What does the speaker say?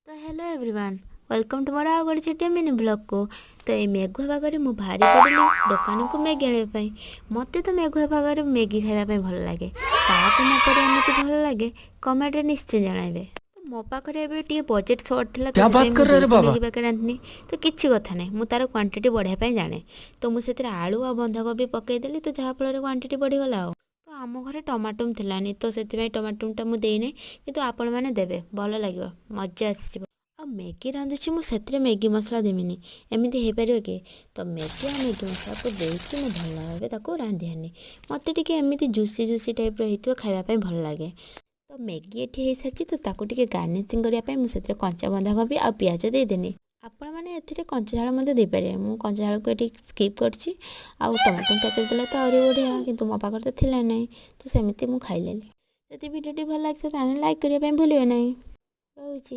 तो hello everyone, welcome to मोर आउ गोटे छोटे मिनी ब्लॉग को। तो ये मेघुआ पागरे मु भारी पड़िली दुकान को मैगी आने मत तो मेघुआ पागरे मैगी खावाई भल लगे। क्या मत एमती भल लगे कमेंट निश्चय जनइबे। तो मो पाखे टे बजेट सर्ट थी तो मैगी पैकेट आनी तो किसी कथा ना मुझे तार क्वांटिटी बढ़ाई जाने तो मुझे आलू आ बंधाकोबी पकईदेली तो जहाँफल क्वांटिटी बढ़ीगला। तो आम घर टमाटो थिलानी तो से टमाटोटा मुझे देने कि आपण मैंने देवे भल लगे मजा आस। मैगी रांधुची मुझे मैगी मसला देविनी एमती हो पार कि तो मैगी आ मैगी मसला को देकी मुझे भल भाव रांधिनी मत टे एमती जुसी जुसी टाइप रही खावाई भल लगे। तो मैगी ये हो सारी तो ताको टे गार्निशिंग करने मुझे कंचा बंधाकोबी आ पिज देदेनी। आपण मैंने कंचा झाड़ देपारे मुझे कंचा झाड़ को ये स्किप कर टमाटो केचप देला तो आहरी बढ़िया कि मो पाखे तो थिला ना तो सेमती मुझे खाइली। जदि भिडियो भल लगे लाइक करने भूलिए ना। रोची।